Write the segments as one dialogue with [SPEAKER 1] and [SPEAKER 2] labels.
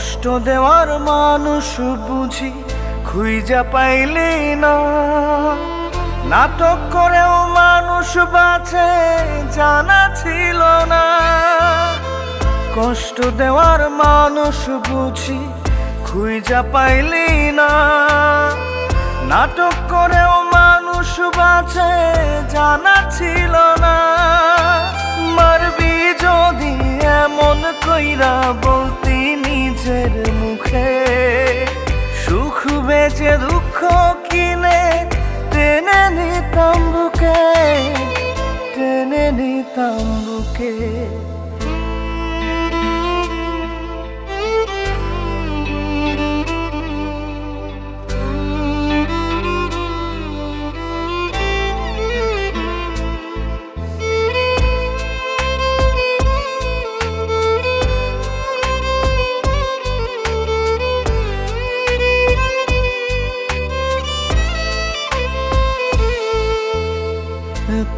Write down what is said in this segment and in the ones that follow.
[SPEAKER 1] কষ্ট দেওয়ার মানুষ বুঝি খুঁজা পাইলি না, নাটক করেও মানুষ বাঁচে জানা ছিল না। কষ্ট দেওয়ার মানুষ বুঝি খুঁজা পাইলি না, নাটক করেও মানুষ বাঁচে জানা ছিল না। মারবি যদি এমন কইরা বলতি নিজের মুখে, সুখ বেচে দুঃখ কিনে টেনে নিতাম বুকে, টেনে নিতাম বুকে।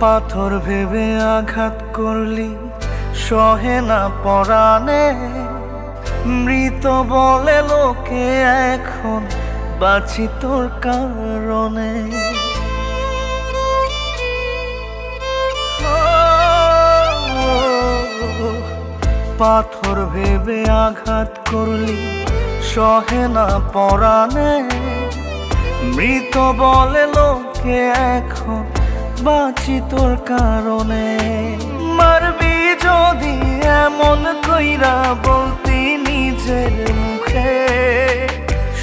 [SPEAKER 1] পাথর ভেবে আঘাত করলি সহে না পরাণে, মৃত বলে লোকে এখন বাঁচি তোর কারণে। পাথর ভেবে আঘাত করলি সহে না পরাণে, মৃত বলে লোকে এখন বাঁচি তোর কারণে। মারবি যদি এমন কইরা বলতি নিজের মুখে,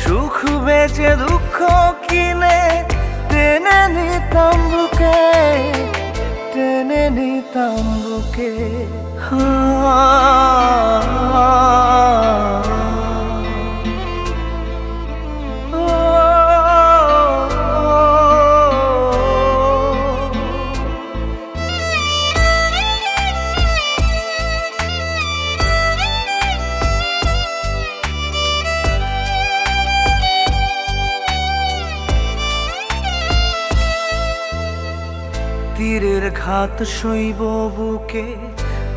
[SPEAKER 1] সুখ বেচে দুঃখ কিনে টেনে নিতাম বুকে, টেনে নিতাম বুকে। তীরের ঘাত সইব বুকে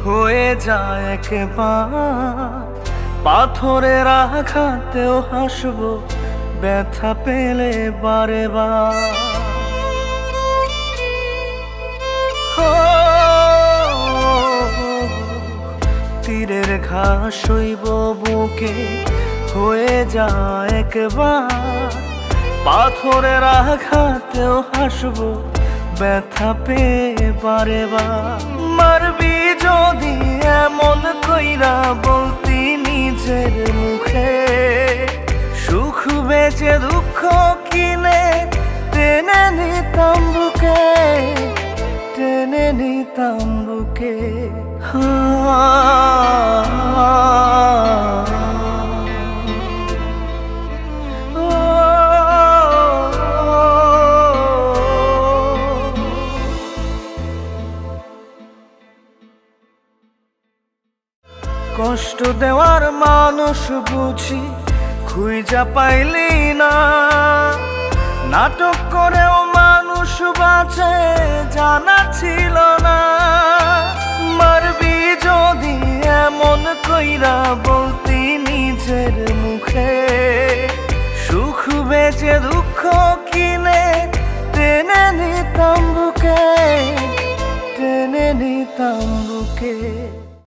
[SPEAKER 1] হয়ে যায় একবার, পাথরের আঘাতেও হাসব ব্যথা পেলে বারে বার। তীরের ঘাত সইব বুকে হয়ে যায় একবার, পাথরের আঘাতেও হাসব ব্যথা পেয়ে বারে বার। মারবি যদি এমন কইরা বলতি নিজের মুখে, সুখ বেচে দুঃখ কিনে টেনে নিতাম বুকে, টেনে নিতাম বুকে। কষ্ট দেওয়ার মানুষ বুঝি খুঁজা পাইলি না, নাটক করেও মানুষ বাঁচে জানা ছিল না। মারবি যদি এমন কইরা বলতি নিজের মুখে, সুখ বেচে দুঃখ কিনে টেনে নিতাম বুকে, টেনে নিতাম বুকে।